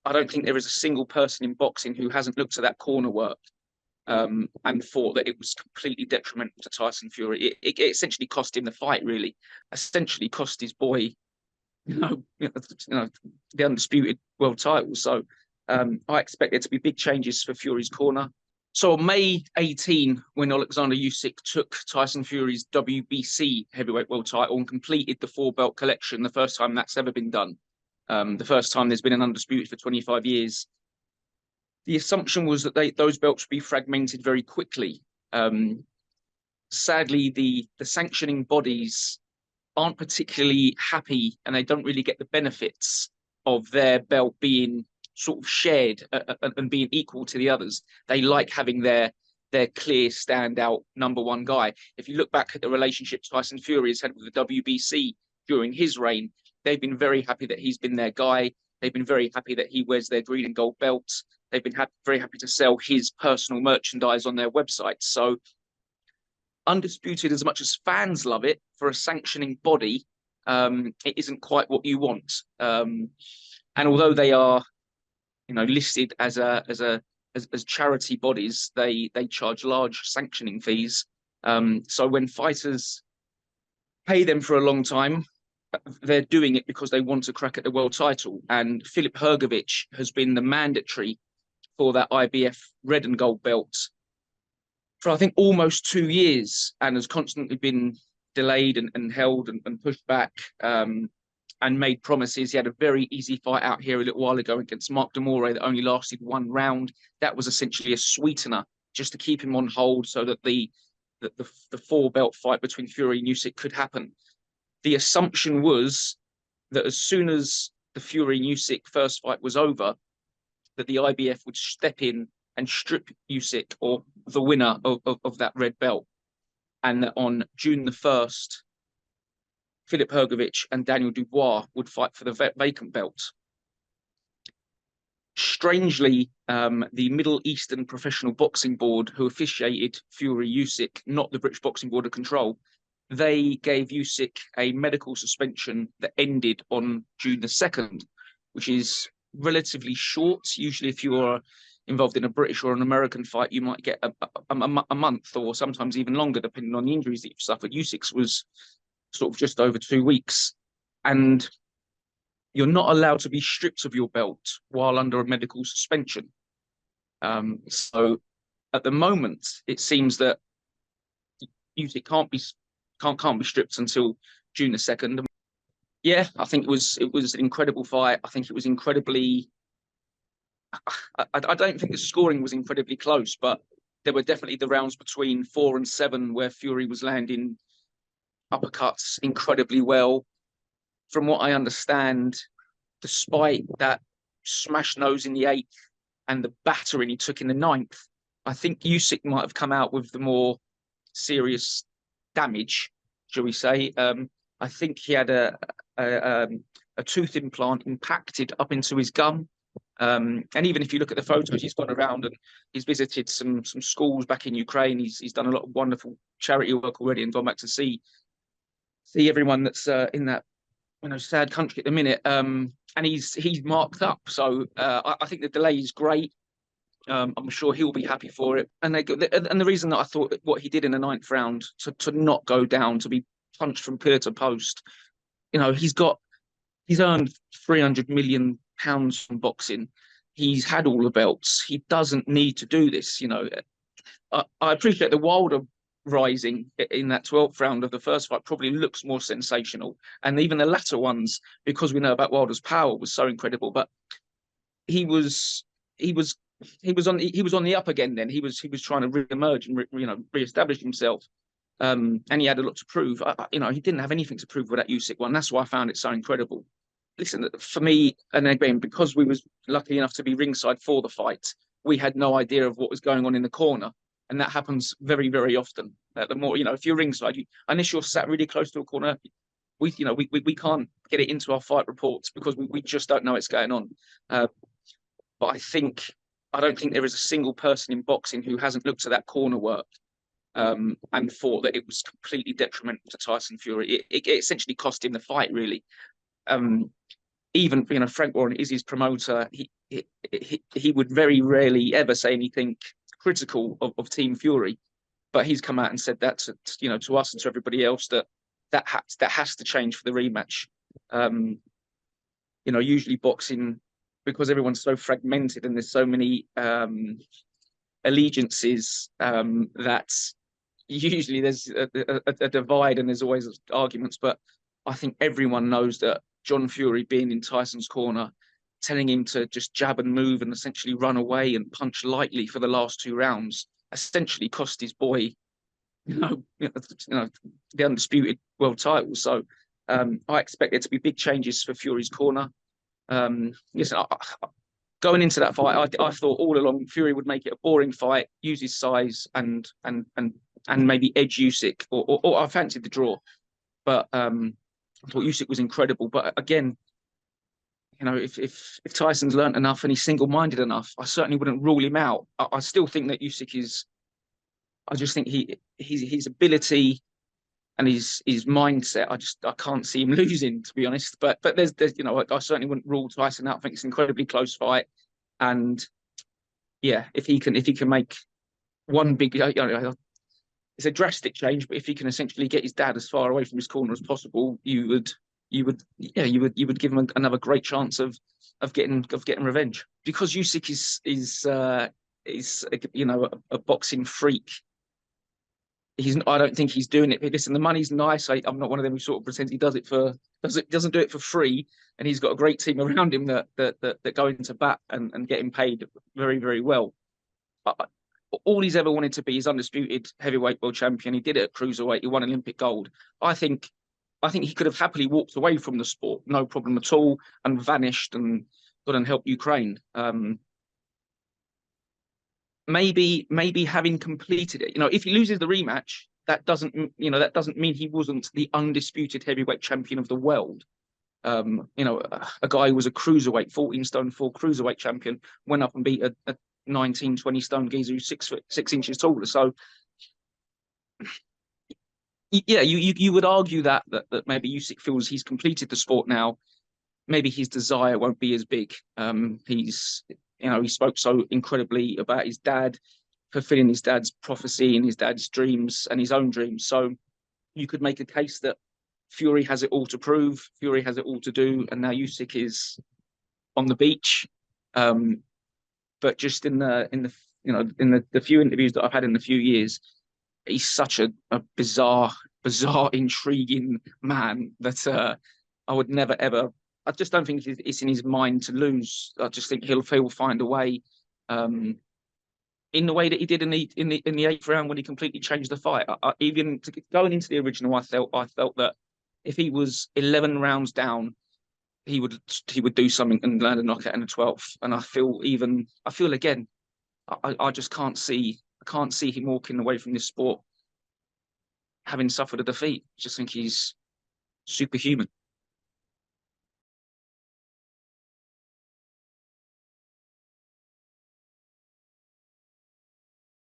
I don't think there is a single person in boxing who hasn't looked at that corner work and thought that it was completely detrimental to Tyson Fury. It essentially cost him the fight, really. Essentially cost his boy, the undisputed world title. So I expect there to be big changes for Fury's corner. So on May 18, when Oleksandr Usyk took Tyson Fury's WBC heavyweight world title and completed the 4-belt collection, the first time that's ever been done, the first time there's been an undisputed for 25 years, the assumption was that those belts would be fragmented very quickly. Sadly, the sanctioning bodies aren't particularly happy, and they don't really get the benefits of their belt being sort of shared and being equal to the others. They like having their clear standout number one guy. If you look back at the relationship Tyson Fury has had with the WBC during his reign, they've been very happy that he's been their guy. They've been very happy that he wears their green and gold belts. They've been very happy to sell his personal merchandise on their website. So undisputed, as much as fans love it, for a sanctioning body, it isn't quite what you want. And although they are, listed as charity bodies, they charge large sanctioning fees. So when fighters pay them for a long time, they're doing it because they want to crack at the world title. And Filip Hrgović has been the mandatory for that IBF red and gold belt for, I think, almost 2 years, and has constantly been delayed and held and pushed back, and made promises. He had a very easy fight out here a little while ago against Mark Demore that only lasted 1 round. That was essentially a sweetener just to keep him on hold so that the 4-belt fight between Fury and Usyk could happen. The assumption was that as soon as the Fury and Usyk first fight was over, that the IBF would step in and strip Usyk, or the winner of that red belt. And that on June the 1st, Filip Hrgović and Daniel Dubois would fight for the vacant belt. Strangely, the Middle Eastern Professional Boxing Board, who officiated Fury Usyk, not the British Boxing Board of Control, they gave Usyk a medical suspension that ended on June the 2nd, which is relatively short. Usually, if you are involved in a British or an American fight, you might get a month, or sometimes even longer, depending on the injuries that you've suffered. Usyk's was sort of just over 2 weeks. And you're not allowed to be stripped of your belt while under a medical suspension. So at the moment, it seems that Usyk can't be stripped until June the 2nd. Yeah, I think it was an incredible fight. I think it was incredibly. I don't think the scoring was incredibly close, but there were definitely the rounds between 4 and 7 where Fury was landing uppercuts incredibly well. From what I understand, despite that smash nose in the 8th and the battering he took in the 9th, I think Usyk might have come out with the more serious damage, shall we say. I think he had a tooth implant impacted up into his gum. And even if you look at the photos, he's gone around and he's visited some schools back in Ukraine. He's done a lot of wonderful charity work already and gone back to see everyone that's in that sad country at the minute. And he's marked up. So I think the delay is great. I'm sure he'll be happy for it. And the reason that I thought what he did in the 9th round to not go down, to be punched from pillar to post, he's earned £300 million from boxing. He's had all the belts. He doesn't need to do this. I appreciate the Wilder rising in that 12th round of the first fight probably looks more sensational, and even the latter ones, because we know about Wilder's power, was so incredible. But he was on the up again. Then he was trying to re-emerge and re-establish himself. And he had a lot to prove. He didn't have anything to prove with that Usyk one. That's why I found it so incredible. Listen, for me, and again, because we was lucky enough to be ringside for the fight, we had no idea of what was going on in the corner. And that happens very, very often. The more, if you're ringside, unless you're sat really close to a corner, we can't get it into our fight reports because we just don't know what's going on. But I don't think there is a single person in boxing who hasn't looked at that corner work and thought that it was completely detrimental to Tyson Fury. It essentially cost him the fight, really. even Frank Warren is his promoter. He would very rarely ever say anything critical of Team Fury, but he's come out and said that to us and to everybody else that has to change for the rematch. Usually boxing, because everyone's so fragmented and there's so many allegiances, that usually there's a divide and there's always arguments. But I think everyone knows that John Fury being in Tyson's corner, telling him to just jab and move and essentially run away and punch lightly for the last 2 rounds, essentially cost his boy, the undisputed world title. So I expect there to be big changes for Fury's corner. Listen, going into that fight, I thought all along Fury would make it a boring fight, use his size and maybe edge Usyk, or I fancied the draw, but I thought Usyk was incredible. But again, if Tyson's learnt enough and he's single-minded enough, I certainly wouldn't rule him out. I still think that Usyk is. I just think his ability and his mindset, I can't see him losing, to be honest. But there's I certainly wouldn't rule Tyson out. I think it's an incredibly close fight, and yeah, if he can make one big, it's a drastic change, but if he can essentially get his dad as far away from his corner as possible, you would give him another great chance of getting revenge, because Usyk is a boxing freak. I don't think he's doing it. Listen, the money's nice. I'm not one of them who sort of pretends he doesn't do it for free. And he's got a great team around him that go into bat and get him paid very, very well. All he's ever wanted to be is undisputed heavyweight world champion. He did it at cruiserweight. He won Olympic gold. I think he could have happily walked away from the sport, no problem at all, and vanished and gone and helped Ukraine. Maybe having completed it, if he loses the rematch, that doesn't mean he wasn't the undisputed heavyweight champion of the world. A guy who was a cruiserweight, 14 stone 4 cruiserweight champion, went up and beat a 19, 20 stone geezer who's 6 inches taller. So yeah, you would argue that maybe Usyk feels he's completed the sport now. Maybe his desire won't be as big. He spoke so incredibly about his dad, fulfilling his dad's prophecy and his dad's dreams and his own dreams. So you could make a case that Fury has it all to prove, Fury has it all to do, and now Usyk is on the beach. But just in the few interviews that I've had in the few years, he's such a bizarre, intriguing man that I would never ever. I just don't think it's in his mind to lose. I just think he'll find a way, in the way that he did in the 8th round when he completely changed the fight. Even going into the original, I felt that if he was 11 rounds down, he would do something and land a knockout in the 12th. And I feel again, I just can't see him walking away from this sport having suffered a defeat. I just think he's superhuman.